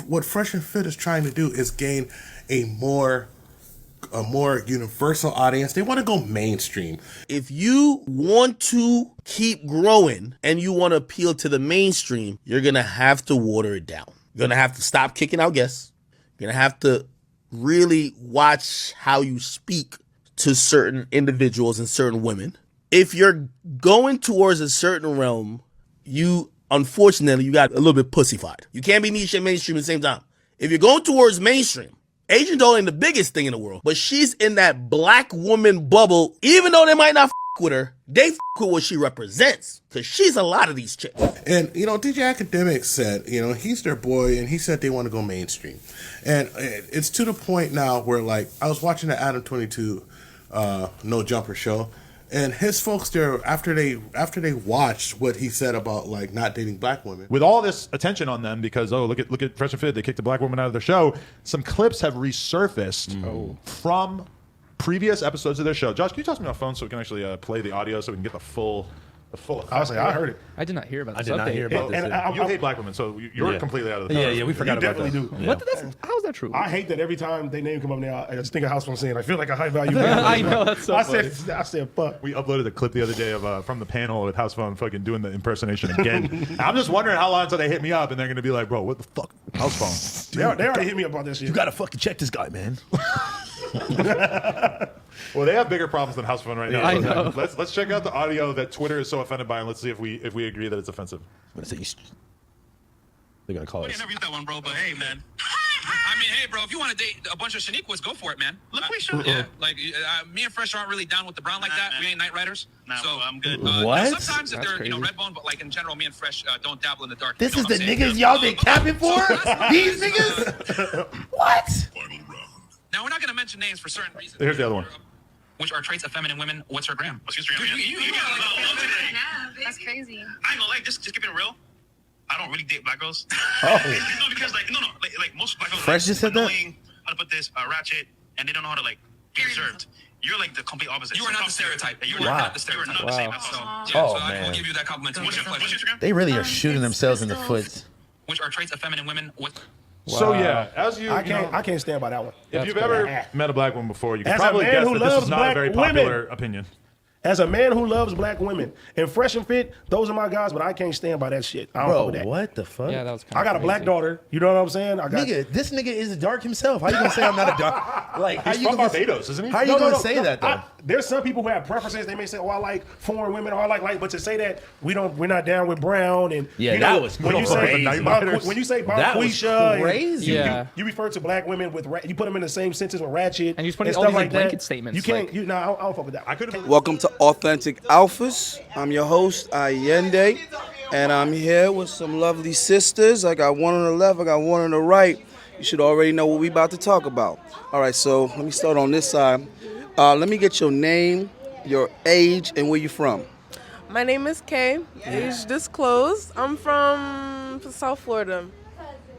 what Fresh and Fit is trying to do is gain a more universal audience. They want to go mainstream. If you want to keep growing and you want to appeal to the mainstream, you're going to have to water it down. You're going to have to stop kicking out guests. You're going to have to really watch how you speak to certain individuals and certain women. If you're going towards a certain realm, unfortunately, you got a little bit pussyfied. You can't be niche and mainstream at the same time. If you're going towards mainstream, Ayindei-Gordon ain't the biggest thing in the world, but she's in that black woman bubble. Even though they might not with her, they with what she represents, because she's a lot of these chicks. And, DJ Academic said, he's their boy, and he said they want to go mainstream. And it's to the point now where, like, I was watching the Adam 22 No Jumper show, and his folks there, after they watched what he said about, like, not dating black women. With all this attention on them because, look at Fresh and Fit, they kicked a black woman out of their show, some clips have resurfaced from previous episodes of their show. Josh, can you toss me my phone so we can actually play the audio so we can get the full effect? Honestly, I heard it. I did not hear about this. I did not hear about this. And you hate black women, so you're completely out of the Yeah, we forgot about that. You definitely do. What? How's that true? I hate that every time they name come up now, I just think of House Phone saying, I feel like a high value man. I know, that's so funny. I said, fuck. We uploaded a clip the other day of from the panel with House Phone fucking doing the impersonation again. I'm just wondering how long until they hit me up and they're going to be like, bro, what the fuck? House Phone. Dude, they already hit me up about this shit. You got to fucking check this guy, man. Well, they have bigger problems than House Phone right now. I know. Let's check out the audio that Twitter is so offended by, and let's see if we agree that it's offensive. I'm gonna say they're gonna call us. I never used that one, bro. But hey, man. I mean, hey, bro. If you want to date a bunch of Shaniquas, go for it, man. Look, we should. Yeah, like me and Fresh aren't really down with the brown like that. Man. We ain't night riders. Nah, so I'm good. What? Sometimes if they're Redbone, but like in general, me and Fresh don't dabble in the dark. This is the niggas y'all been capping for? These niggas? What? Now we're not gonna mention names for certain reasons. Here's the other one. Which are traits of feminine women? What's her gram? What's Instagram? That's crazy. I ain't gonna like just keeping it real. I don't really date black girls. Oh. No, because like most black girls. Fresh just said that. How to put this ratchet, and they don't know how to like be reserved. You're like the complete opposite. You are not the stereotype. You are not the stereotype. You are not the same. So I will give you that compliment. What's your Instagram? They really are shooting themselves in the foot. Which are traits of feminine women? What? Wow. So yeah, as I can't stand by that one. If you've ever met a black woman before, you can As a probably man guess who that this loves is not a very black popular women. opinion. As a man who loves black women and Fresh and Fit, those are my guys, but I can't stand by that shit. I don't fuck with that. What the fuck? Yeah, that was kind I got a black daughter. You know what I'm saying? This nigga is dark himself. How you gonna say I'm not a dark? Like, how He's you from gonna Barbados, isn't he? How you gonna say that though? There's some people who have preferences. They may say, "Oh, I like foreign women," or "I like," but to say that we're not down with brown and Yeah, you that know, was when you say crazy. when you say That was Bonquisha, crazy. Yeah. you refer to black women with you put them in the same sentence with ratchet And you just put all stuff these, like, like blanket that. statements, You can't. like- I don't fuck with that. I could have. Welcome to Authentic Alphas. I'm your host, Ayindei, and I'm here with some lovely sisters. I got one on the left, I got one on the right. You should already know what we about to talk about. All right, so let me start on this side. Let me get your name, your age, and where you from. My name is Kay. Age disclosed. I'm from South Florida.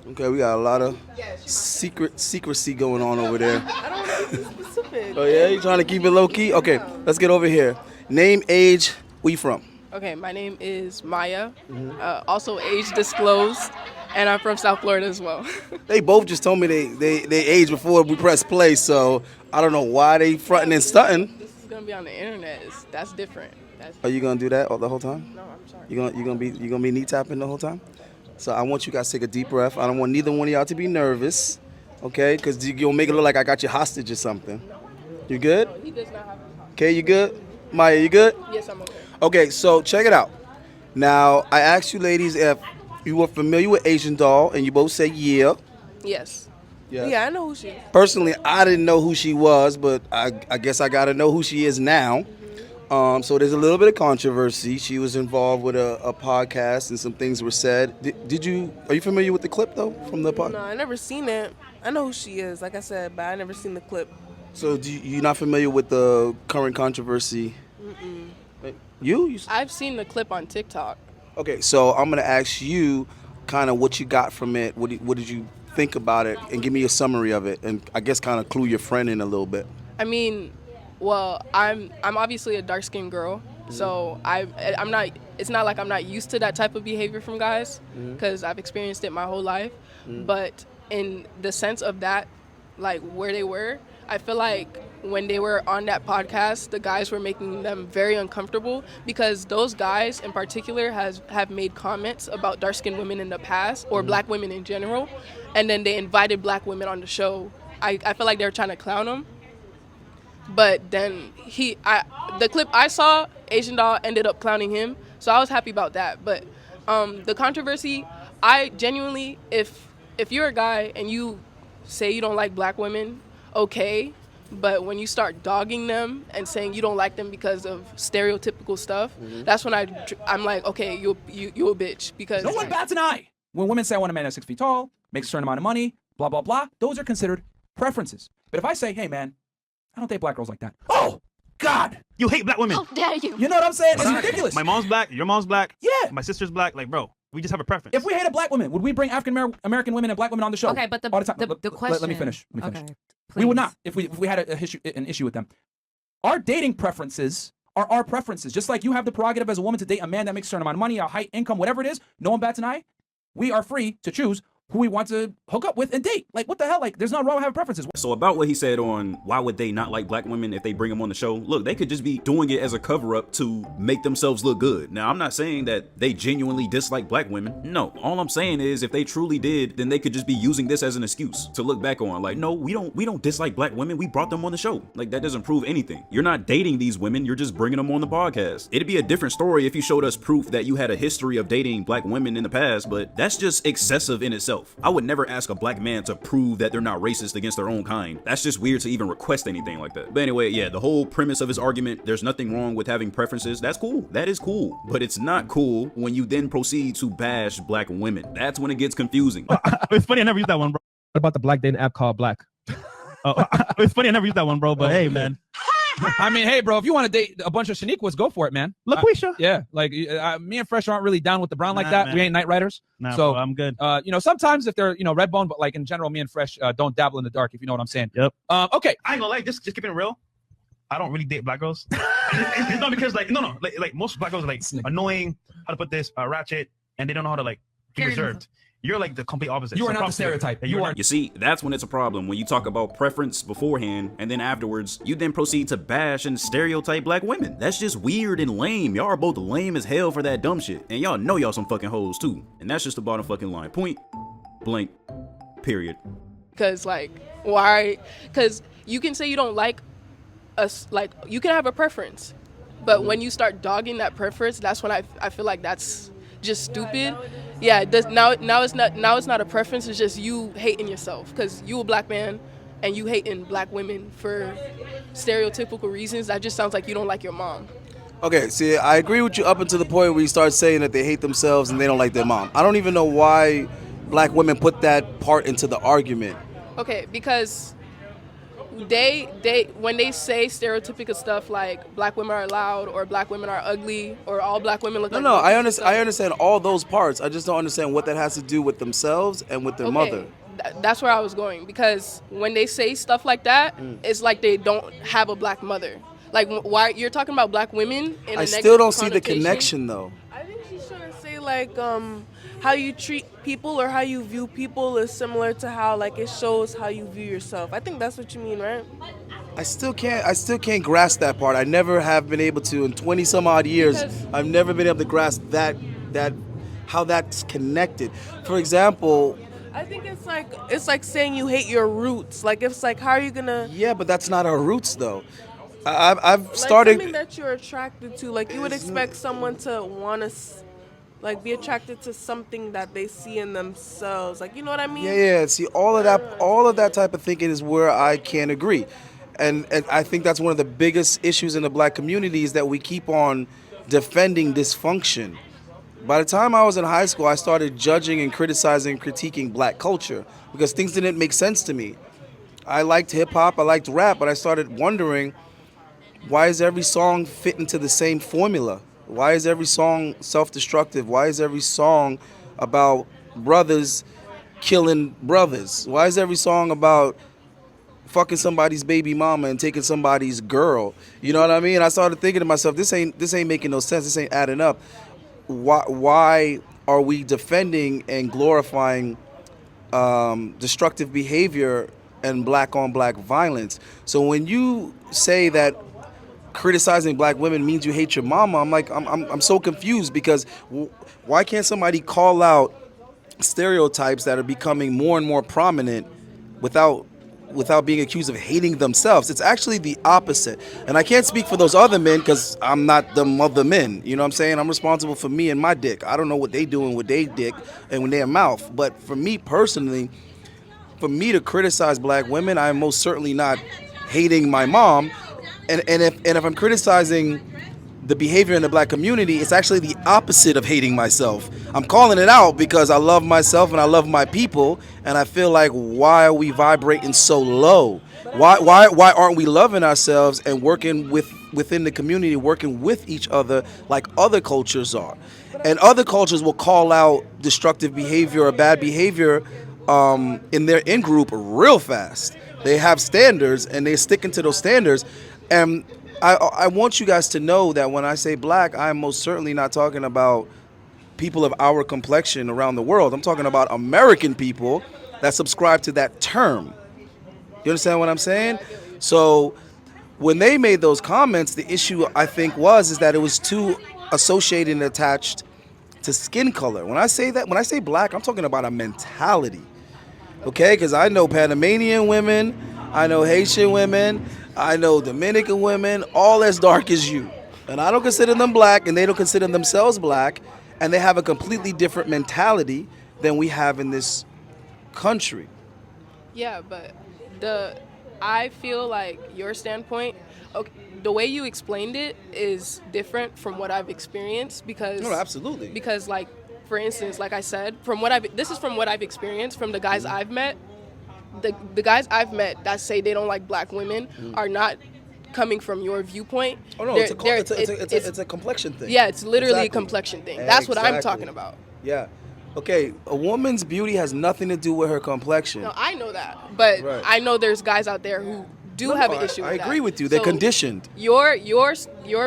Okay, we got a lot of secrecy going on over there. I don't know if it's specific. Oh yeah, you trying to keep it low key? Okay, let's get over here. Name, age, where you from? Okay, my name is Maya. Also age disclosed, and I'm from South Florida as well. They both just told me they age before we press play, so I don't know why they fronting and stunting. This is gonna be on the internet. That's different. Are you gonna do that the whole time? No, I'm sorry. You gonna be knee tapping the whole time? So I want you guys to take a deep breath. I don't want neither one of y'all to be nervous, okay? Because you'll make it look like I got you hostage or something. You good? He does not have a Okay, you good? Maya, you good? Yes, I'm okay. Okay, so check it out. Now, I asked you ladies if you were familiar with Ayindei-Gordon, and you both said yeah. Yes. Yes. Yeah, I know who she is. Personally, I didn't know who she was, but I guess I got to know who she is now. So there's a little bit of controversy. She was involved with a podcast, and some things were said. Are you familiar with the clip, though, from the podcast? No, I never seen it. I know who she is, like I said, but I never seen the clip. So you're not familiar with the current controversy? Mm-mm. You? I've seen the clip on TikTok. Okay, so I'm going to ask you kind of what you got from it. What did you think about it? And give me a summary of it. And I guess kind of clue your friend in a little bit. I mean, well, I'm obviously a dark-skinned girl, so I'm not it's not like I'm not used to that type of behavior from guys because I've experienced it my whole life. But in the sense of that, like where they were, I feel like when they were on that podcast, the guys were making them very uncomfortable because those guys in particular have made comments about dark-skinned women in the past or black women in general, and then they invited black women on the show. I feel like they were trying to clown them. But then the clip I saw, Asian Doll ended up clowning him, so I was happy about that. But the controversy, I genuinely, if you're a guy and you say you don't like black women, okay, but when you start dogging them and saying you don't like them because of stereotypical stuff, that's when I'm like, okay, you a bitch because No one bats an eye when women say I want a man that's 6 feet tall, makes a certain amount of money, blah blah blah. Those are considered preferences. But if I say, hey man, I don't date black girls like that. Oh, God! You hate black women. How dare you? You know what I'm saying? It's ridiculous. My mom's black. Your mom's black. Yeah. My sister's black. Like, bro, we just have a preference. If we hated black women, would we bring African American women and black women on the show? Okay, but all the time? the question. Let me finish. Okay, we would please. not if we had an issue with them. Our dating preferences are our preferences. Just like you have the prerogative as a woman to date a man that makes a certain amount of money, a height, income, whatever it is. No one bats an eye. We are free to choose who we want to hook up with and date. Like, what the hell? Like, there's nothing wrong with having preferences. So about what he said on why would they not like black women if they bring them on the show, look, they could just be doing it as a cover-up to make themselves look good. Now, I'm not saying that they genuinely dislike black women. No, all I'm saying is if they truly did, then they could just be using this as an excuse to look back on. Like, no, we don't dislike black women. We brought them on the show. Like, that doesn't prove anything. You're not dating these women. You're just bringing them on the podcast. It'd be a different story if you showed us proof that you had a history of dating black women in the past, but that's just excessive in itself. I would never ask a black man to prove that they're not racist against their own kind. That's just weird to even request anything like that. But anyway, yeah, the whole premise of his argument, there's nothing wrong with having preferences. That's cool. That is cool. But it's not cool when you then proceed to bash black women. That's when it gets confusing. It's funny I never used that one, bro. What about the black dating app called Black? It's funny I never used that one, bro. But hey, man. I mean, hey, bro, if you want to date a bunch of Shaniquas, go for it, man. LaQuisha. Yeah, like me and Fresh aren't really down with the brown like Nah, that. man. We ain't night riders. Nah, so bro, I'm good. Sometimes if they're red bone, but like in general, me and Fresh don't dabble in the dark. If you know what I'm saying. Yep. Okay. I ain't gonna lie, just keeping it real. I don't really date black girls. It's not because like most black girls are like annoying. How to put this? Ratchet, and they don't know how to like be reserved. You're like the complete opposite. You are So not the stereotype. You are. You see, that's when it's a problem, when you talk about preference beforehand, and then afterwards, you then proceed to bash and stereotype black women. That's just weird and lame. Y'all are both lame as hell for that dumb shit. And y'all know y'all some fucking hoes too. And that's just the bottom fucking line. Point blank, period. Because like, why? Because you can say you don't like us, like you can have a preference, but when you start dogging that preference, that's when I feel like that's just stupid. Yeah, now it's not a preference. It's just you hating yourself because you a black man and you hating black women for stereotypical reasons. That just sounds like you don't like your mom. Okay, see, I agree with you up until the point where you start saying that they hate themselves and they don't like their mom. I don't even know why black women put that part into the argument. Okay, because they when they say stereotypical stuff like black women are loud or black women are ugly or all black women look like I understand all those parts. I just don't understand what that has to do with themselves and with their mother. That's where I was going, because when they say stuff like that, it's like they don't have a black mother. Like, why you're talking about black women in I still don't see the connection though. I think she's trying to say like how you treat people or how you view people is similar to how like it shows how you view yourself. I think that's what you mean, right? I still can't grasp that part. I never have been able to in 20 some odd years. I've never been able to grasp that how that's connected. For example, I think it's like saying you hate your roots. Like it's like, how are you gonna? Yeah, but that's not our roots though. I've like started something that you're attracted to. Like you would expect someone to want to like be attracted to something that they see in themselves. Like, you know what I mean? Yeah. See, all of that type of thinking is where I can't agree. And I think that's one of the biggest issues in the black community is that we keep on defending dysfunction. By the time I was in high school, I started judging and criticizing, critiquing black culture because things didn't make sense to me. I liked hip hop, I liked rap, but I started wondering, why is every song fit into the same formula? Why is every song self-destructive? Why is every song about brothers killing brothers? Why is every song about fucking somebody's baby mama and taking somebody's girl? You know what I mean? I started thinking to myself, this ain't making no sense. This ain't adding up. why are we defending and glorifying destructive behavior and black on black violence? So when you say that criticizing black women means you hate your mama, I'm so confused, because why can't somebody call out stereotypes that are becoming more and more prominent without being accused of hating themselves? It's actually the opposite. And I can't speak for those other men because I'm not them other men. You know what I'm saying? I'm responsible for me and my dick. I don't know what they doing with their dick and with their mouth. But for me personally, for me to criticize black women, I am most certainly not hating my mom. And if I'm criticizing the behavior in the black community, it's actually the opposite of hating myself. I'm calling it out because I love myself and I love my people, and I feel like, why are we vibrating so low? Why aren't we loving ourselves and working within the community, working with each other like other cultures are? And other cultures will call out destructive behavior or bad behavior in their in-group real fast. They have standards and they're sticking to those standards. And I want you guys to know that when I say black, I'm most certainly not talking about people of our complexion around the world. I'm talking about American people that subscribe to that term. You understand what I'm saying? So when they made those comments, the issue, I think, is that it was too associated and attached to skin color. When I say black, I'm talking about a mentality. Okay? Because I know Panamanian women, I know Haitian women, I know Dominican women, all as dark as you. And I don't consider them black, and they don't consider themselves black, and they have a completely different mentality than we have in this country. Yeah, but I feel like your standpoint, okay, the way you explained it is different from what I've experienced, because No, absolutely. Because, like, for instance, like I said, this is from what I've experienced from the guys I've met. The guys I've met that say they don't like black women are not coming from your viewpoint. Oh no, it's a complexion thing. Yeah, it's literally Exactly. a complexion thing. That's what I'm talking about. Yeah. Okay, a woman's beauty has nothing to do with her complexion. No, I know that, but Right. I know there's guys out there who do have an issue with that. I agree with you. They're So conditioned. Your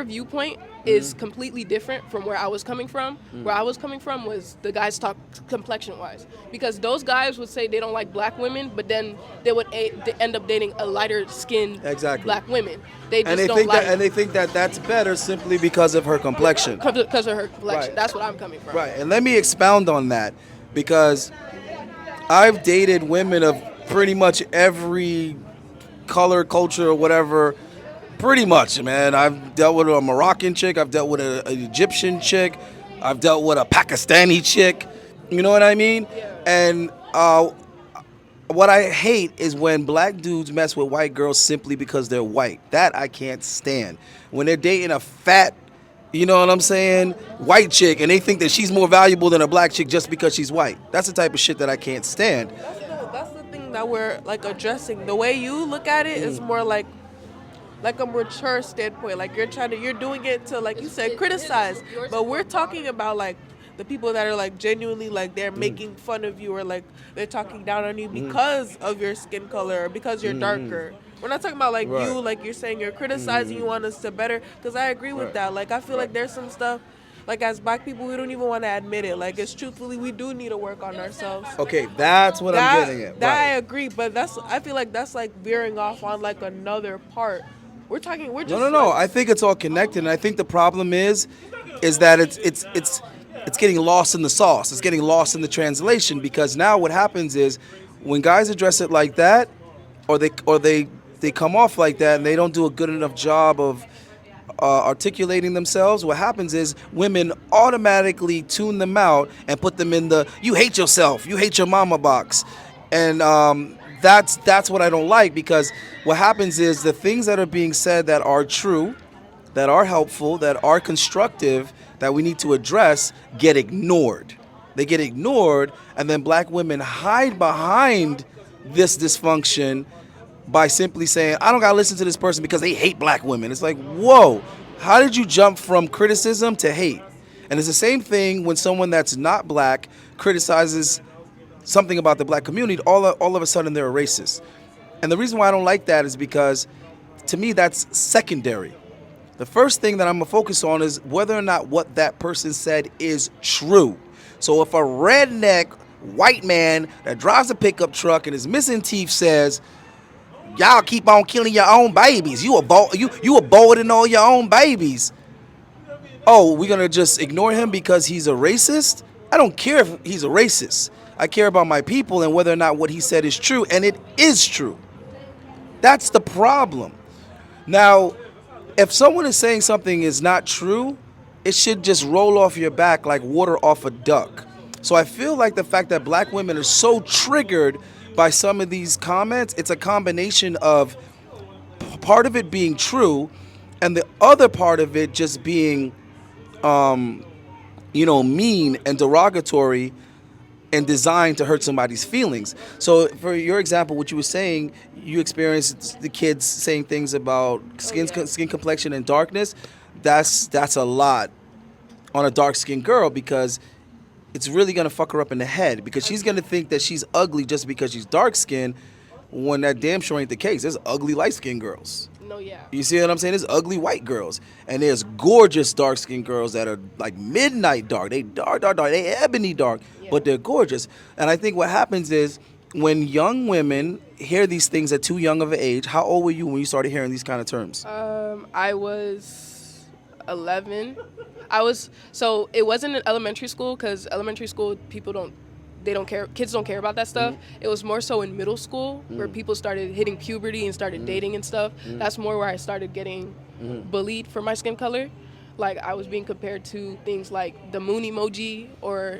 viewpoint is completely different from where I was coming from. Where I was coming from was the guys talk complexion-wise, because those guys would say they don't like black women, but then they would they end up dating a lighter-skinned black women. They just They think that that's better simply because of her complexion. Because of her complexion. Right. That's what I'm coming from. Right, and let me expound on that, because I've dated women of pretty much every color, culture, or whatever. Pretty much, man. I've dealt with a Moroccan chick. I've dealt with an Egyptian chick. I've dealt with a Pakistani chick. You know what I mean? Yeah. And what I hate is when black dudes mess with white girls simply because they're white. That I can't stand. When they're dating a fat, you know what I'm saying, white chick, and they think that she's more valuable than a black chick just because she's white. That's the type of shit that I can't stand. That's the thing that we're like addressing. The way you look at it is more like a mature standpoint. Like you're doing it to, like you said, criticize. But we're talking about like the people that are like genuinely like they're making fun of you, or like they're talking down on you because of your skin color or because you're darker. We're not talking about like you, like you're saying you're criticizing, you want us to better, because I agree with that. Like I feel like there's some stuff, like as black people, we don't even want to admit it. Like it's truthfully, we do need to work on ourselves. Okay, that's what I'm getting at. That I agree, but I feel like that's like veering off on like another part. We're just No. I think it's all connected, and I think the problem is that it's getting lost in the sauce. It's getting lost in the translation, because now what happens is when guys address it like that, or they come off like that, and they don't do a good enough job of articulating themselves, what happens is women automatically tune them out and put them in the "you hate yourself, you hate your mama" box, and that's what I don't like, because what happens is the things that are being said that are true, that are helpful, that are constructive, that we need to address, get ignored. They get ignored, and then black women hide behind this dysfunction by simply saying, I don't gotta listen to this person because they hate black women. It's like, whoa, how did you jump from criticism to hate? And it's the same thing when someone that's not black criticizes something about the black community, all of a sudden they're a racist. And the reason why I don't like that is because, to me, that's secondary. The first thing that I'm going to focus on is whether or not what that person said is true. So if a redneck white man that drives a pickup truck and is missing teeth says, y'all keep on killing your own babies. You aborting all your own babies. Oh, we're going to just ignore him because he's a racist? I don't care if he's a racist. I care about my people and whether or not what he said is true, and it is true. That's the problem. Now, if someone is saying something is not true, it should just roll off your back like water off a duck. So I feel like the fact that black women are so triggered by some of these comments, it's a combination of part of it being true and the other part of it just being, mean and derogatory and designed to hurt somebody's feelings. So for your example, what you were saying, you experienced the kids saying things about skin complexion and darkness. That's a lot on a dark-skinned girl because it's really going to fuck her up in the head because she's going to think that she's ugly just because she's dark-skinned when that damn sure ain't the case. There's ugly light-skinned girls. No, yeah. You see what I'm saying? There's ugly white girls. And there's gorgeous dark-skinned girls that are like midnight dark. They dark. They ebony dark, but they're gorgeous. And I think what happens is when young women hear these things at too young of an age, how old were you when you started hearing these kind of terms? I was 11. So it wasn't in elementary school because elementary school people don't care. Kids don't care about that stuff. It was more so in middle school where people started hitting puberty and started dating and stuff. That's more where I started getting bullied for my skin color. Like I was being compared to things like the moon emoji or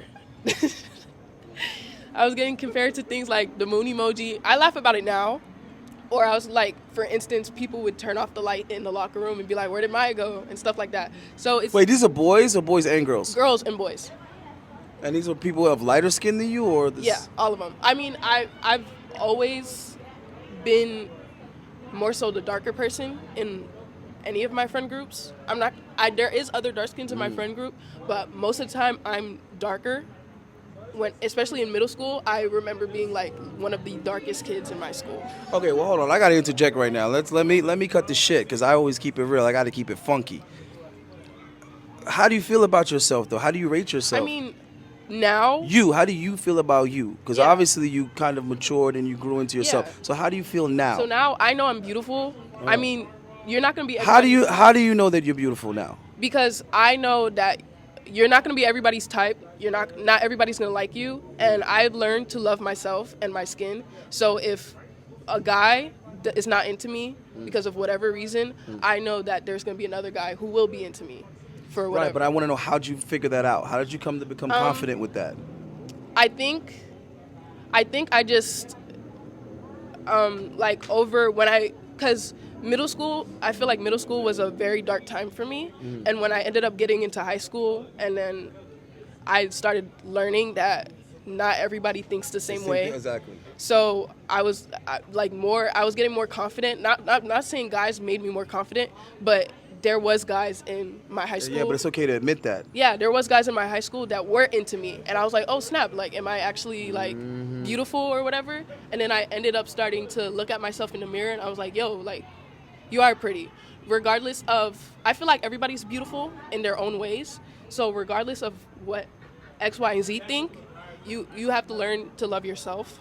I was getting compared to things like the moon emoji. I laugh about it now. Or I was like, for instance, people would turn off the light in the locker room and be like, where did Maya go? And stuff like that. So it's Wait, these are boys or boys and girls? Girls and boys. And these are people who have lighter skin than you, or this? Yeah, all of them. I mean, I've always been more so the darker person in any of my friend groups. There is other dark skins in my friend group, but most of the time I'm darker. Especially in middle school, I remember being like one of the darkest kids in my school. Okay, well hold on. I gotta interject right now. Let me cut the shit because I always keep it real. I gotta keep it funky. How do you feel about yourself though? How do you rate yourself? I mean, now. How do you feel about you? Because obviously you kind of matured and you grew into yourself. Yeah. So how do you feel now? So now I know I'm beautiful. I mean, you're not gonna be. How do you know that you're beautiful now? Because I know that you're not going to be everybody's type. Not everybody's going to like you. And I've learned to love myself and my skin. So if a guy is not into me because of whatever reason, I know that there's going to be another guy who will be into me for whatever. Right, but I want to know, how'd you figure that out? How did you come to become confident with that? I think I just, because middle school, I feel like middle school was a very dark time for me. And when I ended up getting into high school and then I started learning that not everybody thinks the same way. Exactly. So I was getting more confident. Not saying guys made me more confident, but there was guys in my high school. Yeah, but it's okay to admit that. Yeah, there was guys in my high school that were into me. And I was like, oh, snap. Like, am I actually, like, beautiful or whatever? And then I ended up starting to look at myself in the mirror and I was like, yo, like, you are pretty. Regardless of, I feel like everybody's beautiful in their own ways. So regardless of what X, Y, and Z think, you have to learn to love yourself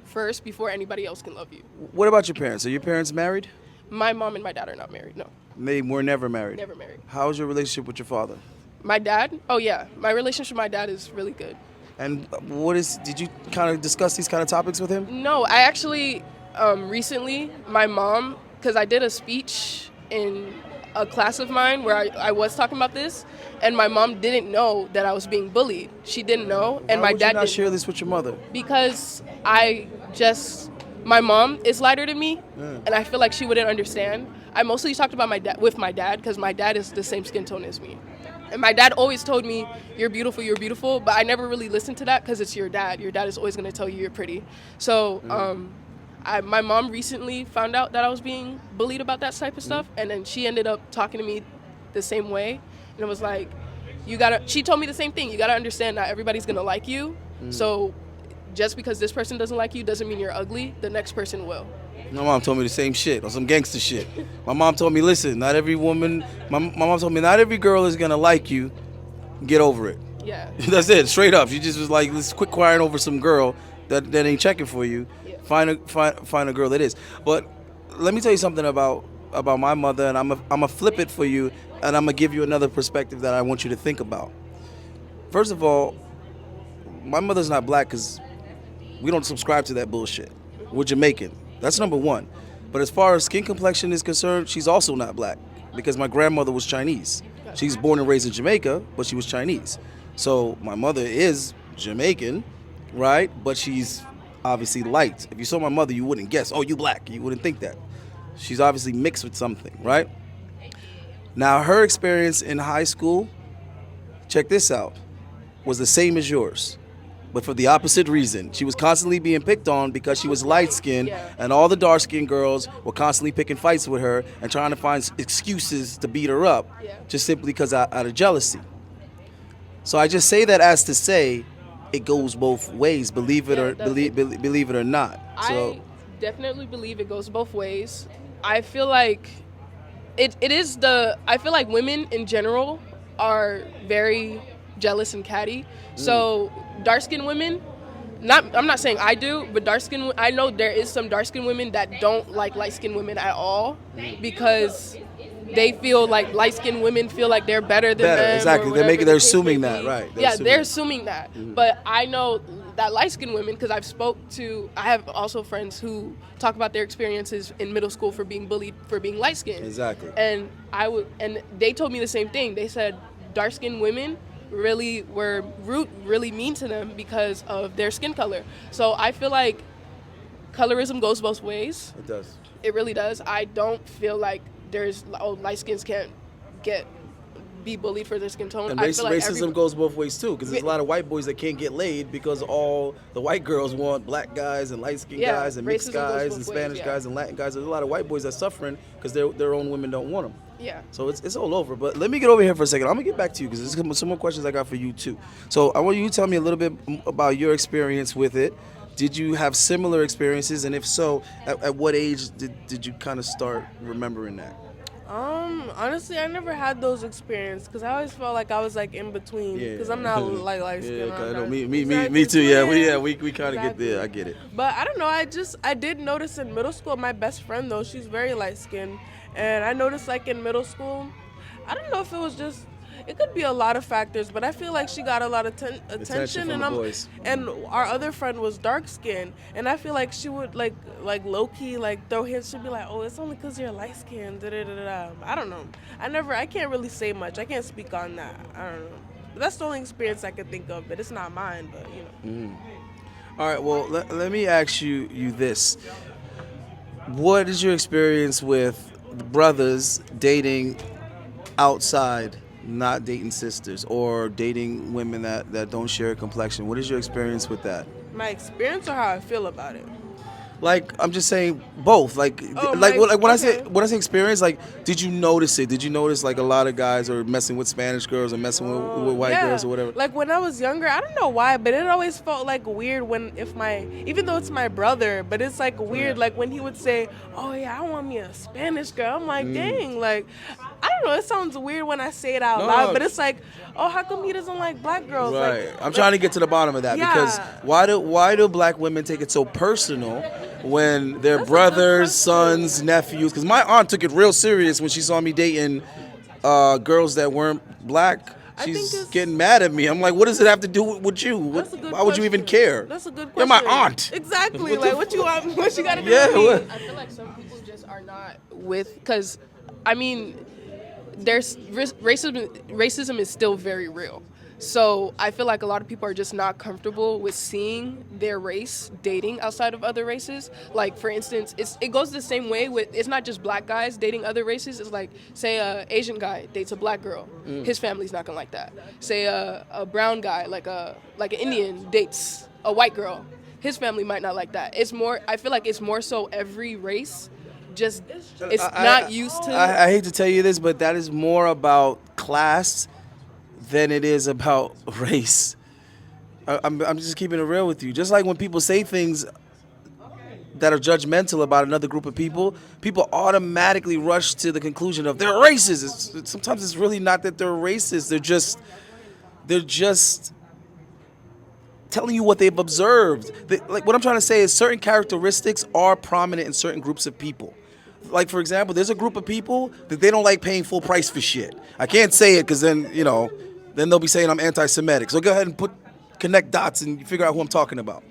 first before anybody else can love you. What about your parents? Are your parents married? My mom and my dad are not married, no. They were never married? Never married. How was your relationship with your father? My dad? Oh, yeah. My relationship with my dad is really good. And did you kind of discuss these kind of topics with him? No, I actually, recently, my mom, because I did a speech in a class of mine where I was talking about this, and my mom didn't know that I was being bullied. She didn't know, and Why my would dad you not didn't. share this with your mother? Because my mom is lighter than me, and I feel like she wouldn't understand. I mostly talked about with my dad because my dad is the same skin tone as me. And my dad always told me, you're beautiful, but I never really listened to that because it's your dad. Your dad is always going to tell you you're pretty. So my mom recently found out that I was being bullied about that type of stuff, and then she ended up talking to me the same way. And it was like, she told me the same thing. You got to understand not everybody's going to like you. So just because this person doesn't like you doesn't mean you're ugly. The next person will. My mom told me the same shit, or some gangster shit. My mom told me, listen, not every woman, my mom told me, not every girl is gonna like you. Get over it. Yeah. That's it, straight up. She just was like, let's quit crying over some girl that ain't checking for you. Yeah. Find a girl that is. But let me tell you something about my mother, and I'm a flip it for you, and I'm gonna give you another perspective that I want you to think about. First of all, my mother's not black because we don't subscribe to that bullshit. We're Jamaican. That's number one. But as far as skin complexion is concerned, she's also not black because my grandmother was Chinese. She's born and raised in Jamaica, but she was Chinese. So my mother is Jamaican, right? But she's obviously light. If you saw my mother, you wouldn't guess, oh, you black. You wouldn't think that. She's obviously mixed with something, right? Now, her experience in high school, check this out, was the same as yours, but for the opposite reason. She was constantly being picked on because she was light-skinned, and all the dark-skinned girls were constantly picking fights with her and trying to find excuses to beat her up, just simply because out of jealousy. So I just say that as to say, it goes both ways, believe it or believe it or not. So I definitely believe it goes both ways. I feel like I feel like women in general are very jealous and catty. So dark-skinned women, I'm not saying I do, but dark-skinned, I know there is some dark-skinned women that don't like light-skinned women at all because they feel like light-skinned women feel like they're better than them. Exactly. They're assuming that, right? They're assuming that. But I know that light-skinned women, because I have also friends who talk about their experiences in middle school for being bullied for being light-skinned. Exactly. And they told me the same thing. They said dark-skinned women really mean to them because of their skin color. So I feel like colorism goes both ways. It does. It really does. I don't feel like light skins can't be bullied for their skin tone. And I feel like racism goes both ways too, because there's a lot of white boys that can't get laid because all the white girls want black guys and light-skinned guys and mixed guys and Spanish guys and Latin guys. There's a lot of white boys that are suffering because their own women don't want them. Yeah. So it's all over. But let me get over here for a second. I'm gonna get back to you because there's some more questions I got for you too. So I want you to tell me a little bit about your experience with it. Did you have similar experiences, and if so, at what age did you kind of start remembering that? Honestly, I never had those experiences because I always felt like I was like in between because I'm not like light skin. Yeah, me too. Yeah, we kind of get there. I get it. But I don't know. I did notice in middle school. My best friend though, she's very light skinned, and I noticed like in middle school, I don't know if it was just. It could be a lot of factors, but I feel like she got a lot of attention, and our other friend was dark skinned, and I feel like she would like low key like throw hints. She'd be like, "Oh, it's only because you're light skinned." I don't know. I can't really say much. I can't speak on that. I don't know. But that's the only experience I could think of. But it's not mine. But you know. All right. Well, let me ask you this: what is your experience with brothers dating outside? Not dating sisters or dating women that don't share a complexion. What is your experience with that? My experience or how I feel about it? Like, I'm just saying both. Like when I say experience, like, did you notice it? Did you notice like a lot of guys are messing with Spanish girls or messing with white girls or whatever? Like when I was younger, I don't know why, but it always felt like weird even though it's my brother, but it's like weird. Like when he would say, "Oh yeah, I want me a Spanish girl." I'm like, dang, like. I don't know, it sounds weird when I say it out loud, but it's like, oh, how come he doesn't like black girls? Right. I'm trying to get to the bottom of that because why do black women take it so personal when their brothers, sons, nephews? Because my aunt took it real serious when she saw me dating girls that weren't black. She's getting mad at me. I'm like, what does it have to do with you? Why would you even care? That's a good You're question. my aunt. Exactly. Like, what you got to do with me? I feel like some people just are not because, I mean, there's racism is still very real. So I feel like a lot of people are just not comfortable with seeing their race dating outside of other races. Like, for instance, it goes the same way with, it's not just black guys dating other races. It's like, say a Asian guy dates a black girl. His family's not gonna like that. Say a brown guy, like an Indian, dates a white girl. His family might not like that. I feel like it's more so every race it's not used to. I hate to tell you this, but that is more about class than it is about race. I'm just keeping it real with you. Just like when people say things that are judgmental about another group of people, people automatically rush to the conclusion of they're racist. Sometimes it's really not that they're racist. They're just telling you what they've observed. Like what I'm trying to say is certain characteristics are prominent in certain groups of people. Like, for example, there's a group of people that they don't like paying full price for shit. I can't say it because then, then they'll be saying I'm anti-Semitic. So go ahead and connect dots and figure out who I'm talking about.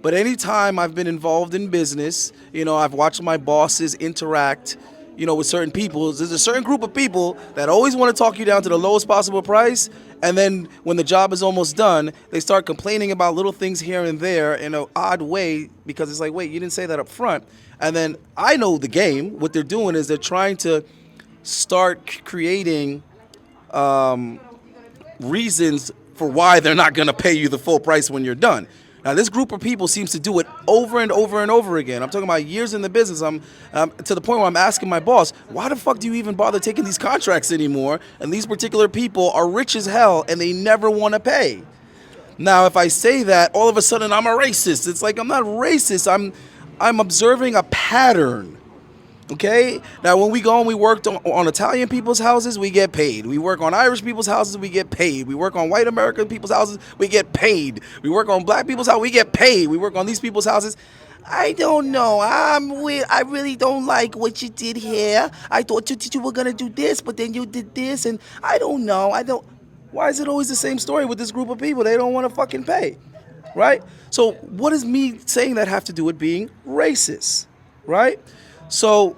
But anytime I've been involved in business, I've watched my bosses interact, with certain people. There's a certain group of people that always want to talk you down to the lowest possible price. And then when the job is almost done, they start complaining about little things here and there in an odd way because it's like, wait, you didn't say that up front. And then I know the game. What they're doing is they're trying to start creating reasons for why they're not going to pay you the full price when you're done. Now, this group of people seems to do it over and over and over again. I'm talking about years in the business. I'm to the point where I'm asking my boss, why the fuck do you even bother taking these contracts anymore? And these particular people are rich as hell and they never want to pay. Now, if I say that, all of a sudden I'm a racist. It's like I'm not racist. I'm observing a pattern. Okay? Now, when we go and we work on Italian people's houses, we get paid. We work on Irish people's houses, we get paid. We work on white American people's houses, we get paid. We work on black people's houses, we get paid. We work on these people's houses. I don't know. I really don't like what you did here. I thought you were going to do this, but then you did this, and I don't know. Why is it always the same story with this group of people? They don't want to fucking pay, right? So what does me saying that have to do with being racist, right? So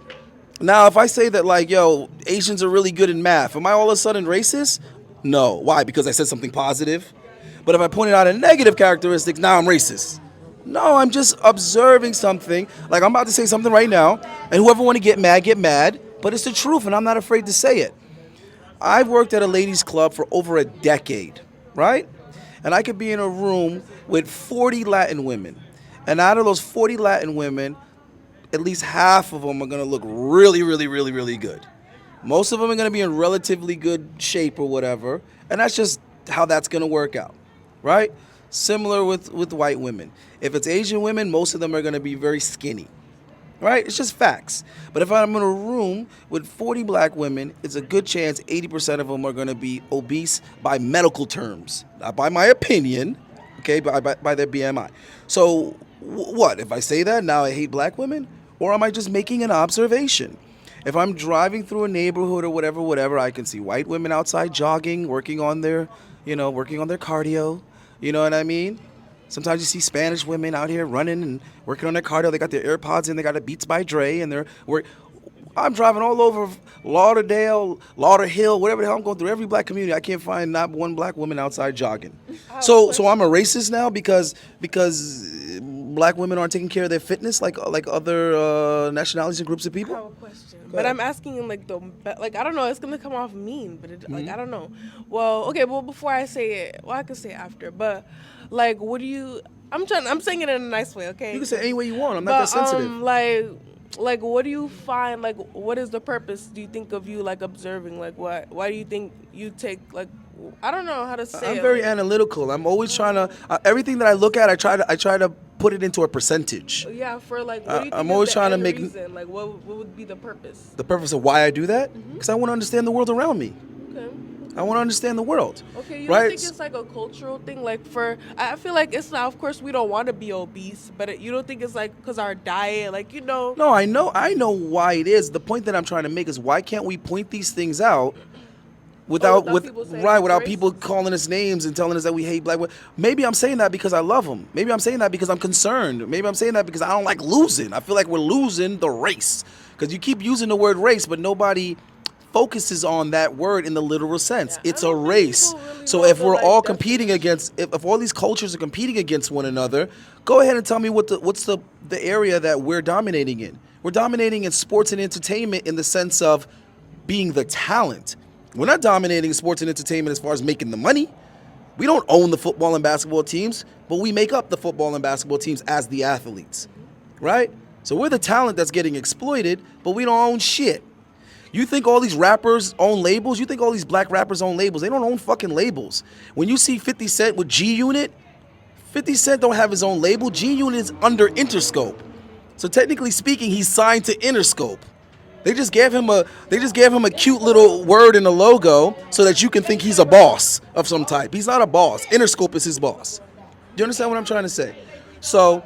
now if I say that like, yo, Asians are really good in math, am I all of a sudden racist? No. Why? Because I said something positive? But if I pointed out a negative characteristic, now I'm racist. No, I'm just observing something. Like I'm about to say something right now, and whoever want to get mad, but it's the truth, and I'm not afraid to say it. I've worked at a ladies' club for over a decade, right? And I could be in a room with 40 Latin women. And out of those 40 Latin women, at least half of them are going to look really, really, really, really good. Most of them are going to be in relatively good shape or whatever. And that's just how that's going to work out, right? Similar with white women. If it's Asian women, most of them are going to be very skinny, right? It's just facts. But if I'm in a room with 40 black women, it's a good chance 80% of them are going to be obese by medical terms, not by my opinion, okay, by their BMI. So what? If I say that, now I hate black women? Or am I just making an observation? If I'm driving through a neighborhood or whatever, I can see white women outside jogging, working on their cardio. You know what I mean? Sometimes you see Spanish women out here running and working on their cardio. They got their AirPods in, they got the Beats by Dre, and I'm driving all over Lauderdale, Lauderhill, whatever the hell. I'm going through every black community. I can't find not one black woman outside jogging. So I'm a racist now because black women aren't taking care of their fitness like other nationalities and groups of people? I have a question. But I'm asking in I don't know, it's gonna come off mean, but I don't know. Well, okay, before I say it, I can say it after, but what do you, I'm saying it in a nice way, okay? You can say it any way you want. I'm not that sensitive. What do you find, what is the purpose, do you think, of you, observing? Why do you think you take, I don't know how to say it. I'm very analytical. I'm always trying to, everything that I look at, I try to put it into a percentage. Yeah, what do you think I'm always trying to make reason? What would be the purpose? The purpose of why I do that? Because I want to understand the world around me. Okay. I want to understand the world. Okay, you don't think it's a cultural thing? I feel like it's not, of course, we don't want to be obese, but you don't think it's because our diet, No, I know why it is. The point that I'm trying to make is why can't we point these things out without people calling us names and telling us that we hate black women? Maybe I'm saying that because I love them. Maybe I'm saying that because I'm concerned. Maybe I'm saying that because I don't like losing. I feel like we're losing the race because you keep using the word race, but nobody focuses on that word in the literal sense. Yeah, it's a race. Really so if we're all competing against, if all these cultures are competing against one another, go ahead and tell me what's the area that we're dominating in. We're dominating in sports and entertainment in the sense of being the talent. We're not dominating sports and entertainment as far as making the money. We don't own the football and basketball teams, but we make up the football and basketball teams as the athletes, right? So we're the talent that's getting exploited, but we don't own shit. You think all these rappers own labels? You think all these black rappers own labels? They don't own fucking labels. When you see 50 Cent with G-Unit, 50 Cent don't have his own label. G-Unit is under Interscope. So technically speaking, he's signed to Interscope. They just gave him a cute little word in the logo so that you can think he's a boss of some type. He's not a boss. Interscope is his boss. Do you understand what I'm trying to say? So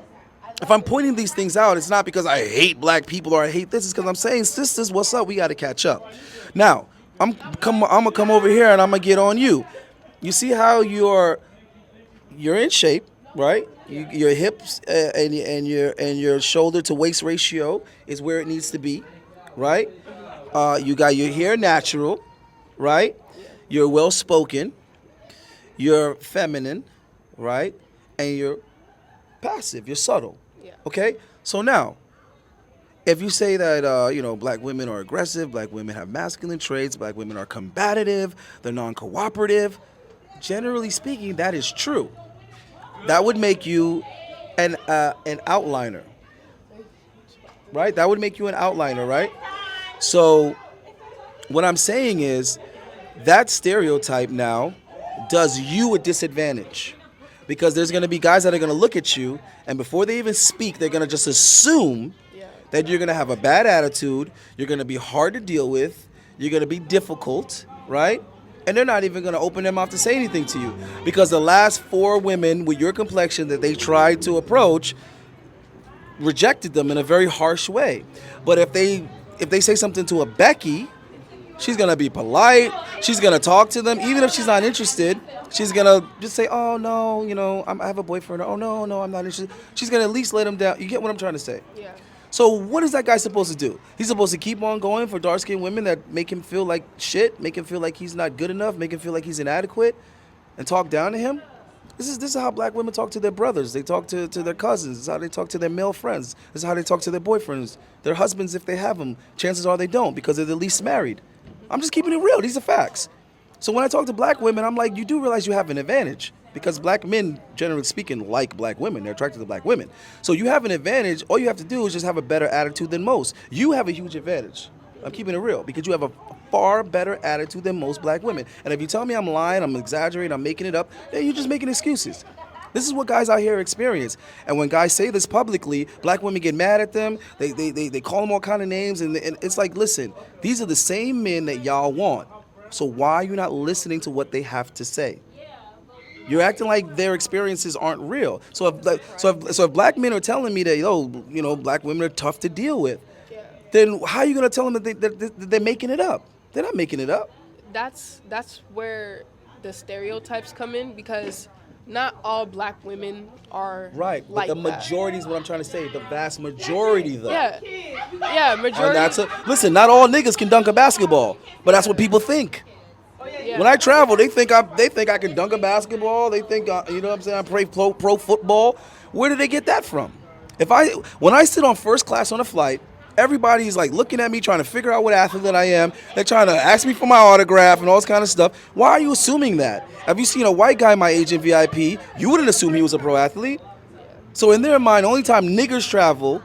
if I'm pointing these things out, it's not because I hate black people or I hate this. It's because I'm saying, sisters, what's up? We got to catch up. Now, I'm gonna come over here and I'm gonna get on you. You see how you're in shape, right? Your hips and your shoulder to waist ratio is where it needs to be, right? You got your hair natural, right? You're well spoken. You're feminine, right? And you're passive. You're subtle. Okay. So now, if you say that black women are aggressive, black women have masculine traits, black women are combative, they're non-cooperative, generally speaking, that is true. That would make you an outliner, right? That would make you an outliner, right? So what I'm saying is that stereotype now does you a disadvantage, because there's going to be guys that are going to look at you, and before they even speak, they're going to just assume that you're going to have a bad attitude, you're going to be hard to deal with, you're going to be difficult, right? And they're not even going to open their mouth to say anything to you, because the last 4 women with your complexion that they tried to approach rejected them in a very harsh way. But if they say something to a Becky, she's going to be polite, she's going to talk to them, even if she's not interested, she's going to just say, oh, no, I have a boyfriend, oh, no, I'm not interested. She's going to at least let him down. You get what I'm trying to say? Yeah. So what is that guy supposed to do? He's supposed to keep on going for dark-skinned women that make him feel like shit, make him feel like he's not good enough, make him feel like he's inadequate, and talk down to him? This is how black women talk to their brothers. They talk to their cousins. This is how they talk to their male friends. This is how they talk to their boyfriends, their husbands if they have them. Chances are they don't, because they're the least married. I'm just keeping it real. These are facts. So when I talk to black women, I'm like, you do realize you have an advantage, because black men, generally speaking, like black women. They're attracted to black women. So you have an advantage. All you have to do is just have a better attitude than most. You have a huge advantage. I'm keeping it real, because you have a far better attitude than most black women. And if you tell me I'm lying, I'm exaggerating, I'm making it up, then you're just making excuses. This is what guys out here experience. And when guys say this publicly, black women get mad at them. They call them all kind of names. And it's like, listen, these are the same men that y'all want. So why are you not listening to what they have to say? You're acting like their experiences aren't real. So if black men are telling me that, black women are tough to deal with, then how are you going to tell them that they're making it up? They're not making it up. That's where the stereotypes come in, because not all black women are right. Like but the majority is what I'm trying to say. The vast majority, though. Yeah, majority. Listen, not all niggas can dunk a basketball, but that's what people think. Yeah. When I travel, they think I can dunk a basketball. They think I play pro football. Where did they get that from? When I sit on first class on a flight, everybody's like looking at me, trying to figure out what athlete that I am. They're trying to ask me for my autograph and all this kind of stuff. Why are you assuming that? Have you seen a white guy my age in VIP? You wouldn't assume he was a pro athlete. So in their mind, the only time niggers travel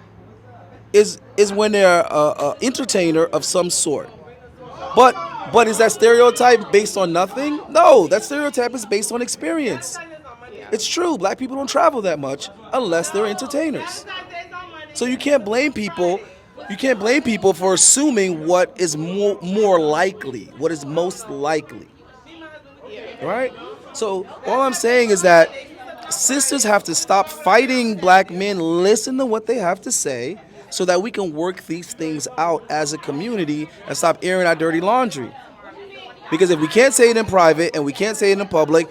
is when they're an entertainer of some sort. But is that stereotype based on nothing? No, that stereotype is based on experience. It's true. Black people don't travel that much unless they're entertainers. So you can't blame people. You can't blame people for assuming what is more likely, what is most likely. Right? So all I'm saying is that sisters have to stop fighting black men, listen to what they have to say, so that we can work these things out as a community and stop airing our dirty laundry. Because if we can't say it in private and we can't say it in public,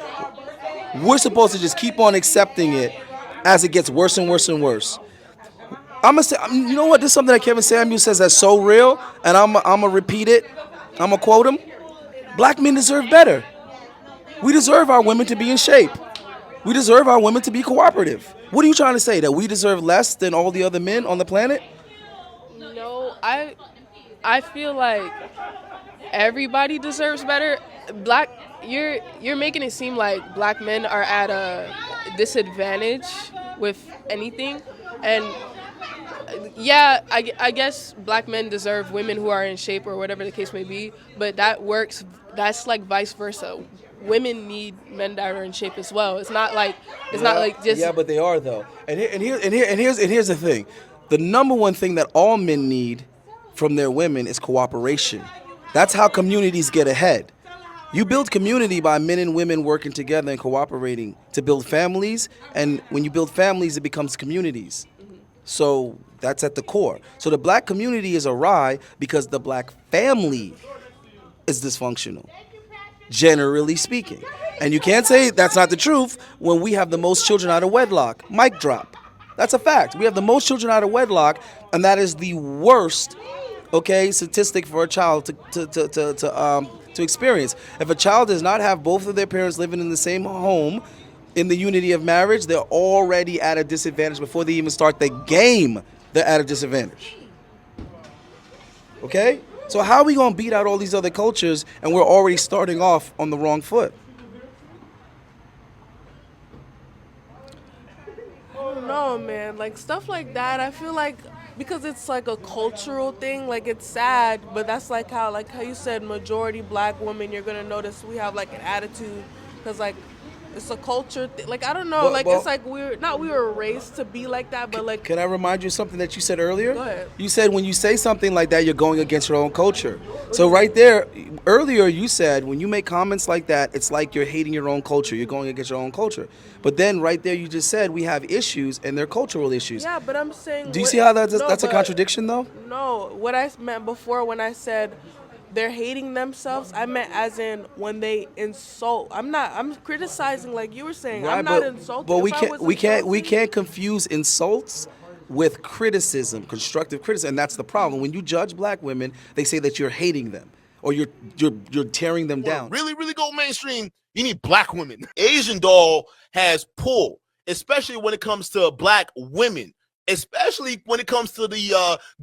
we're supposed to just keep on accepting it as it gets worse and worse and worse. I'm gonna say, you know what? This is something that Kevin Samuels says that's so real, and I'm gonna repeat it. I'm gonna quote him. Black men deserve better. We deserve our women to be in shape. We deserve our women to be cooperative. What are you trying to say? That we deserve less than all the other men on the planet? No, I feel like everybody deserves better. You're making it seem like black men are at a disadvantage with anything, and yeah, I guess black men deserve women who are in shape or whatever the case may be, but that's like vice versa. women need men that are in shape as well. It's not like just Yeah, but they are though. Here's the thing. The number one thing that all men need from their women is cooperation. That's how communities get ahead. You build community by men and women working together and cooperating to build families, and when you build families, it becomes communities. So that's at the core. So the black community is awry because the black family is dysfunctional, generally speaking. And you can't say that's not the truth when we have the most children out of wedlock. Mic drop. That's a fact. We have the most children out of wedlock, and that is the worst, statistic for a child to experience. If a child does not have both of their parents living in the same home, in the unity of marriage, they're already at a disadvantage before they even start the game. They're at a disadvantage. Okay? So how are we going to beat out all these other cultures and we're already starting off on the wrong foot? I don't know, man. Like, stuff like that, I feel like, because it's like a cultural thing, like, it's sad, but that's like how you said, majority black women, you're going to notice we have, like, an attitude, because, like, it's a culture thing. Like, I don't know. It's like we were raised to be like that, but like. Can I remind you of something that you said earlier? Go ahead. You said when you say something like that, you're going against your own culture. So right there, earlier you said when you make comments like that, it's like you're hating your own culture. You're going against your own culture. But then right there, you just said we have issues and they're cultural issues. Yeah, but I'm saying. Do you see how that's a contradiction, though? No, what I meant before when I said they're hating themselves, I meant as in when they insult. I'm criticizing like you were saying. Right, I'm not insulting. But we can't confuse insults with criticism, constructive criticism, and that's the problem. When you judge black women, they say that you're hating them or you're tearing them down. Really, really go mainstream. You need black women. Asian Doll has pull, especially when it comes to black women. Especially when it comes to the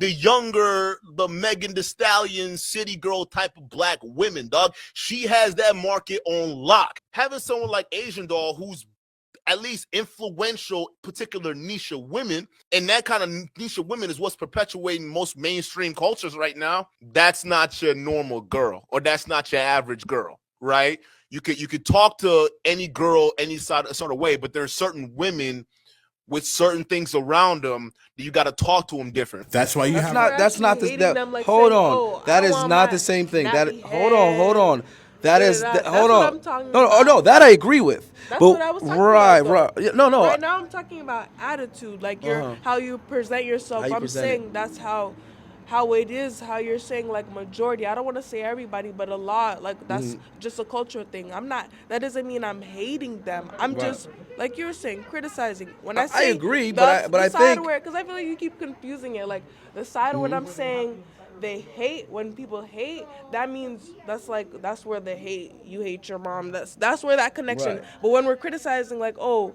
younger, the Megan Thee Stallion, city girl type of black women, dog. She has that market on lock. Having someone like Asian Doll, who's at least influential, particular niche of women, and that kind of niche of women is what's perpetuating most mainstream cultures right now. That's not your normal girl, or that's not your average girl, right? You could talk to any girl any sort of way, but there are certain women with certain things around them, you got to talk to them different. That's why you have. That's not the. Hold on, that is not the same thing. Hold on. That is. Hold on. No, that I agree with. That's what I was talking about. Right. No. Right now I'm talking about attitude, like how you present yourself. I'm saying that's how it is, how you're saying like majority. I don't want to say everybody, but a lot. Like that's just a cultural thing. That doesn't mean I'm hating them. I'm just, like you were saying, criticizing. When I say I agree, but I think because I feel like you keep confusing it. Like the side when I'm saying they hate, when people hate, that means that's where the hate. You hate your mom. That's where that connection. Right. But when we're criticizing, like, oh,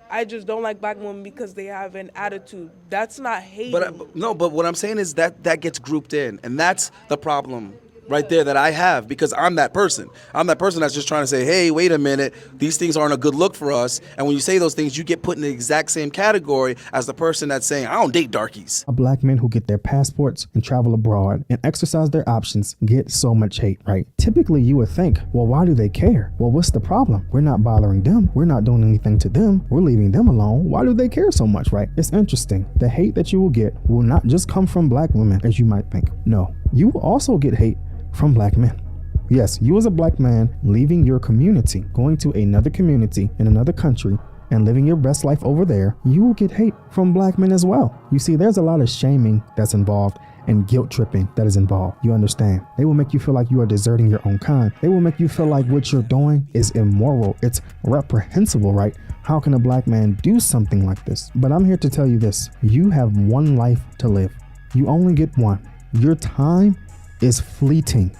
I just don't like black women because they have an attitude. That's not hating. But what I'm saying is that gets grouped in, and that's the problem right there that I have, because I'm that person. I'm that person that's just trying to say, hey, wait a minute, these things aren't a good look for us. And when you say those things, you get put in the exact same category as the person that's saying, I don't date darkies. Black men who get their passports and travel abroad and exercise their options get so much hate, right? Typically, you would think, well, why do they care? Well, what's the problem? We're not bothering them. We're not doing anything to them. We're leaving them alone. Why do they care so much, right? It's interesting. The hate that you will get will not just come from black women, as you might think. No, you will also get hate from black men. Yes, you as a black man leaving your community, going to another community in another country and living your best life over there, you will get hate from black men as well. You see, there's a lot of shaming that's involved and guilt tripping that is involved. You understand? They will make you feel like you are deserting your own kind. They will make you feel like what you're doing is immoral. It's reprehensible, right? How can a black man do something like this? But I'm here to tell you this. You have one life to live. You only get one. Your time is fleeting.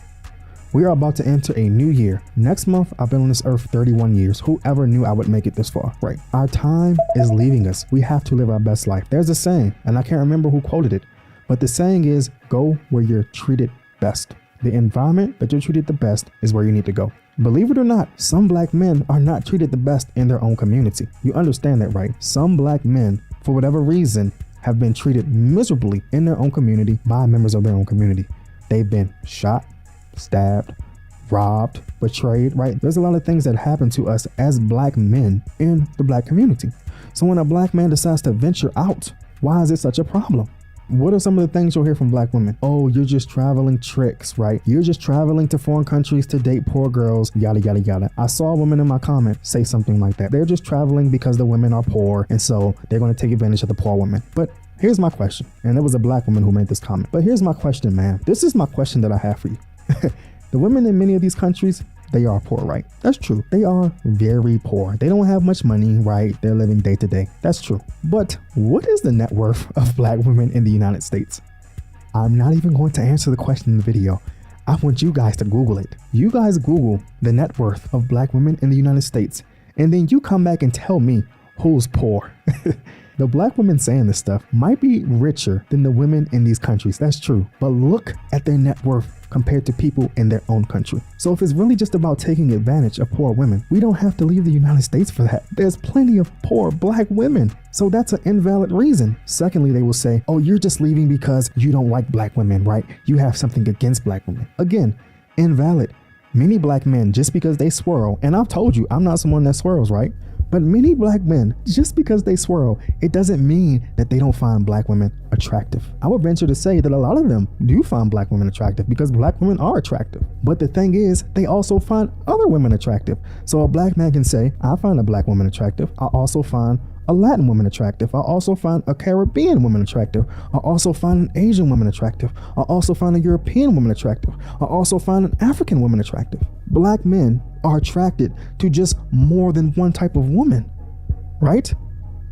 We are about to enter a new year. Next month, I've been on this earth 31 years. Whoever knew I would make it this far, right? Our time is leaving us. We have to live our best life. There's a saying, and I can't remember who quoted it, but the saying is, go where you're treated best. The environment that you're treated the best is where you need to go. Believe it or not, some black men are not treated the best in their own community. You understand that, right? Some black men, for whatever reason, have been treated miserably in their own community by members of their own community. They've been shot, stabbed, robbed, betrayed, right? There's a lot of things that happen to us as black men in the black community. So when a black man decides to venture out, why is it such a problem? What are some of the things you'll hear from black women? Oh, you're just traveling tricks, right? You're just traveling to foreign countries to date poor girls, yada, yada, yada. I saw a woman in my comment say something like that. They're just traveling because the women are poor, and so they're going to take advantage of the poor women. But here's my question, and it was a black woman who made this comment. But here's my question, man. This is my question that I have for you. The women in many of these countries, they are poor, right? That's true. They are very poor. They don't have much money, right? They're living day to day. That's true. But what is the net worth of black women in the United States? I'm not even going to answer the question in the video. I want you guys to Google it. You guys Google the net worth of black women in the United States, and then you come back and tell me who's poor. The black women saying this stuff might be richer than the women in these countries. That's true. But look at their net worth compared to people in their own country. So if it's really just about taking advantage of poor women, we don't have to leave the United States for that. There's plenty of poor black women. So that's an invalid reason. Secondly, they will say, oh, you're just leaving because you don't like black women, right? You have something against black women. Again, invalid. Many black men, just because they swirl, and I've told you, I'm not someone that swirls, right? But many black men, just because they swirl, it doesn't mean that they don't find black women attractive. I would venture to say that a lot of them do find black women attractive because black women are attractive. But the thing is, they also find other women attractive. So a black man can say, I find a black woman attractive. I also find a Latin woman attractive. I also find a Caribbean woman attractive. I also find an Asian woman attractive. I also find a European woman attractive. I also find an African woman attractive. Black men are attracted to just more than one type of woman, right?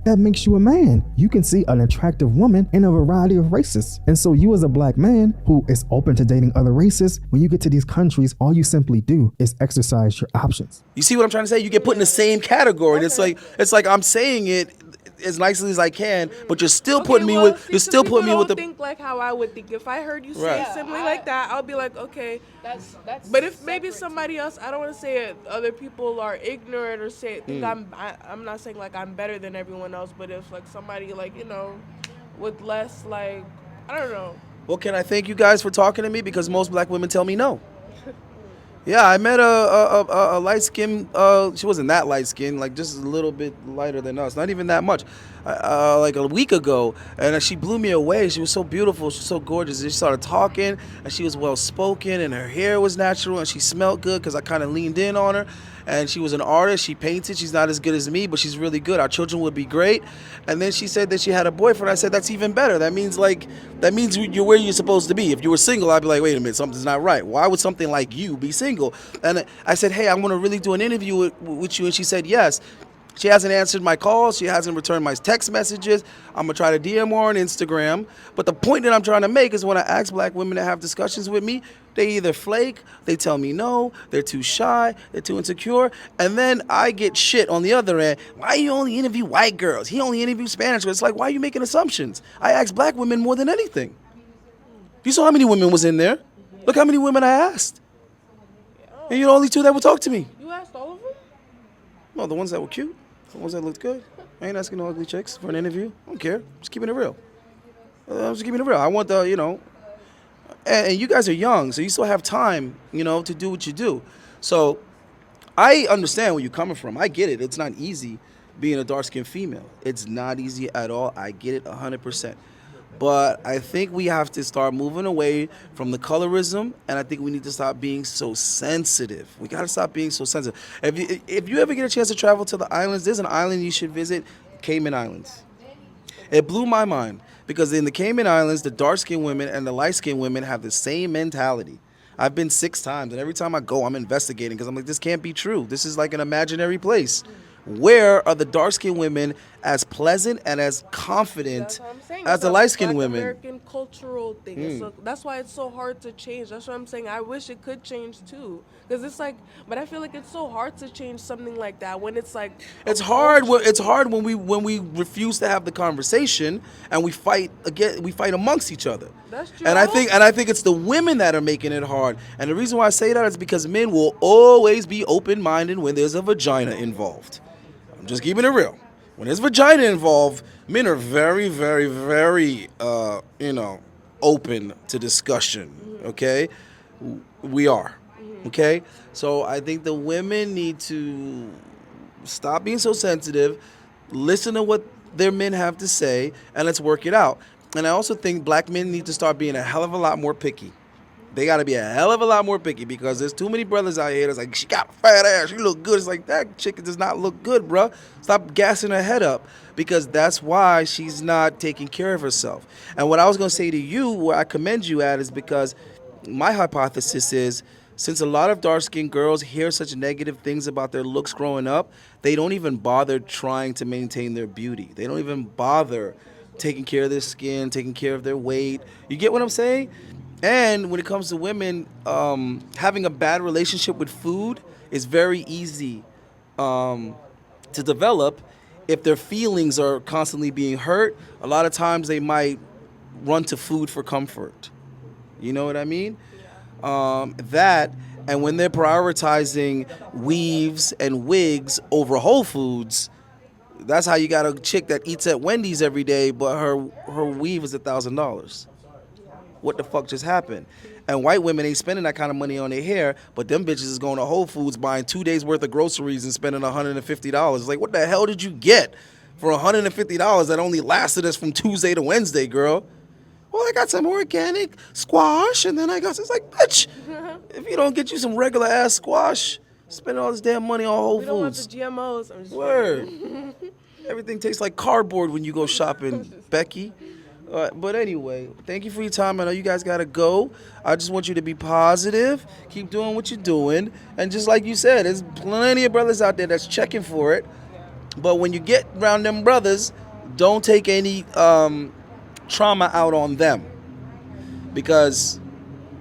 That makes you a man. You can see an attractive woman in a variety of races. And so you as a black man who is open to dating other races, when you get to these countries, all you simply do is exercise your options. You see what I'm trying to say? You get put in the same category. Okay. It's like I'm saying it as nicely as I can, but you're still putting me with the. Think like how I would think. If I heard you say it simply like that, I'll be like, okay. That's. But if maybe somebody else, I don't want to say it, other people are ignorant or say think I'm not saying like I'm better than everyone else, but if like somebody like with less like I don't know. Well, can I thank you guys for talking to me because most black women tell me no. Yeah, I met a light skin. She wasn't that light skin, like just a little bit lighter than us. Not even that much. Like a week ago, and she blew me away. She was so beautiful. She was so gorgeous. She started talking, and she was well spoken, and her hair was natural, and she smelled good because I kind of leaned in on her. And she was an artist. She painted. She's not as good as me, but she's really good. Our children would be great. And then she said that she had a boyfriend. I said, that's even better. That means you're where you're supposed to be. If you were single, I'd be like, wait a minute, something's not right. Why would something like you be single? And I said, hey, I'm going to really do an interview with you. And she said, yes. She hasn't answered my calls. She hasn't returned my text messages. I'm going to try to DM her on Instagram. But the point that I'm trying to make is when I ask black women to have discussions with me, they either flake, they tell me no, they're too shy, they're too insecure, and then I get shit on the other end. Why you only interview white girls? He only interviews Spanish girls. It's like, why are you making assumptions? I ask black women more than anything. You saw how many women was in there. Look how many women I asked. And you're the only two that would talk to me. You asked all of them? No, the ones that were cute. The ones that looked good. I ain't asking no ugly chicks for an interview. I don't care. Just keeping it real. I'm just keeping it real. I want the, and you guys are young, so you still have time, to do what you do. So I understand where you're coming from. I get it. It's not easy being a dark-skinned female. It's not easy at all. I get it 100%. But I think we have to start moving away from the colorism, and I think we need to stop being so sensitive. We got to stop being so sensitive. If you ever get a chance to travel to the islands, there's an island you should visit, Cayman Islands. It blew my mind because in the Cayman Islands, the dark-skinned women and the light-skinned women have the same mentality. I've been 6 times, and every time I go, I'm investigating because I'm like, this can't be true. This is like an imaginary place. Where are the dark-skinned women as pleasant and as confident as the light-skinned women? American cultural thing. So that's why it's so hard to change. That's what I'm saying. I wish it could change too, because it's like. But I feel like it's so hard to change something like that when it's like. It's hard. It's hard when we refuse to have the conversation and we fight again. We fight amongst each other. That's true. And I think it's the women that are making it hard. And the reason why I say that is because men will always be open-minded when there's a vagina involved. I'm just keeping it real. When there's vagina involved, men are very, very, very, open to discussion. Okay, we are. Okay? So I think the women need to stop being so sensitive, listen to what their men have to say, and let's work it out. And I also think black men need to start being a hell of a lot more picky. They got to be a hell of a lot more picky because there's too many brothers out here that's like, she got a fat ass, she look good. It's like, that chick does not look good, bruh. Stop gassing her head up because that's why she's not taking care of herself. And what I was going to say to you, where I commend you at, is because my hypothesis is since a lot of dark-skinned girls hear such negative things about their looks growing up, they don't even bother trying to maintain their beauty. They don't even bother taking care of their skin, taking care of their weight. You get what I'm saying? And when it comes to women, having a bad relationship with food is very easy to develop if their feelings are constantly being hurt. A lot of times they might run to food for comfort. You know what I mean? That, and when they're prioritizing weaves and wigs over Whole Foods, that's how you got a chick that eats at Wendy's every day, but her weave is $1,000. What the fuck just happened? And white women ain't spending that kind of money on their hair, but them bitches is going to Whole Foods buying 2 days worth of groceries and spending $150. It's like, what the hell did you get for $150 that only lasted us from Tuesday to Wednesday, girl? Well, I got some organic squash, and then I got, it's like, bitch, if you don't get you some regular ass squash, spend all this damn money on Whole We don't want Foods. the GMOs. I'm just Word. Everything tastes like cardboard when you go shopping, Becky. But anyway, thank you for your time. I know you guys got to go. I just want you to be positive. Keep doing what you're doing. And just like you said, there's plenty of brothers out there that's checking for it. But when you get around them brothers, don't take any trauma out on them. Because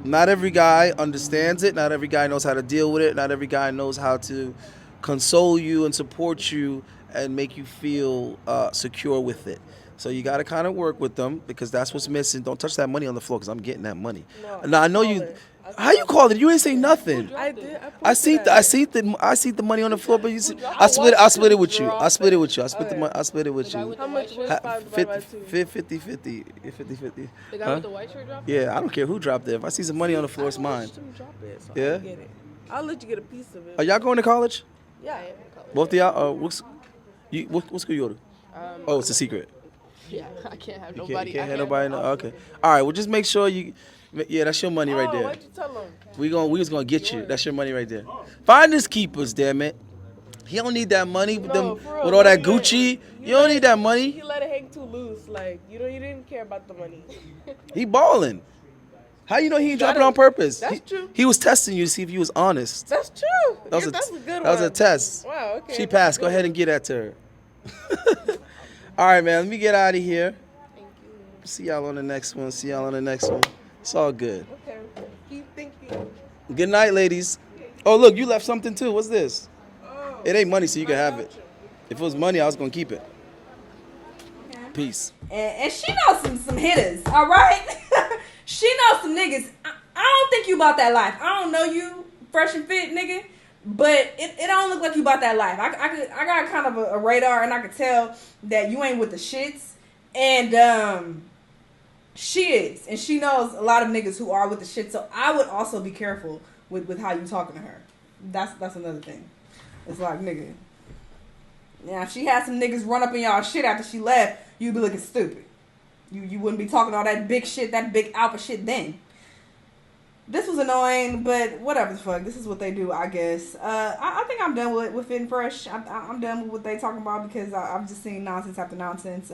not every guy understands it. Not every guy knows how to deal with it. Not every guy knows how to console you and support you and make you feel secure with it. So you got to kind of work with them because that's what's missing. Don't touch that money on the floor because I'm getting that money. Now I know you. How you called it? You ain't say nothing. I did. I see the money on the floor, but you see, I split it with you. I split it with you. I split it with you. How much was 5 divided by 2? 50. The guy with the white shirt dropped it? Yeah, I don't care who dropped it. If I see some money on the floor, it's mine. Yeah. I'll let you get a piece of it. Are y'all going to college? Yeah, I am in college. Both of y'all? What school you go to? Oh, it's a secret. Yeah, I can't have You nobody. can't have nobody know. Okay. All right. Well, just make sure you. Yeah, that's your money right there. Why'd you tell him? We was gonna get you. That's your money right there. Find his keepers, damn it. He don't need that money with No, for real, with all that he let- Gucci. You don't need that money. He let it hang too loose. Like you didn't care about the money. He balling. How you know he didn't drop it on purpose? That's true. He was testing you to see if you was honest. That's true. That's That's a good one. That was a test. Wow. Okay. She passed. Go ahead and get that to her. All right, man. Let me get out of here. Thank you. See y'all on the next one. See y'all on the next one. It's all good. Okay. Keep thinking. Good night, ladies. Oh, look, you left something too. What's this? It ain't money, so you can have it. If it was money, I was gonna keep it. Peace. And she knows some hitters, all right? She knows some niggas. I don't think you about that life. I don't know you, fresh and fit, nigga. But it don't look like you about that life. I got kind of a radar, and I could tell that you ain't with the shits. And she is, and she knows a lot of niggas who are with the shit. So I would also be careful with how you talking to her. That's another thing. It's like, nigga. Now, if she had some niggas run up in y'all shit after she left, you'd be looking stupid. You wouldn't be talking all that big shit, that big alpha shit then. This was annoying, but whatever the fuck. This is what they do, I guess. I think I'm done with Fit and Fresh. I'm done with what they talking about because I've just seen nonsense after nonsense.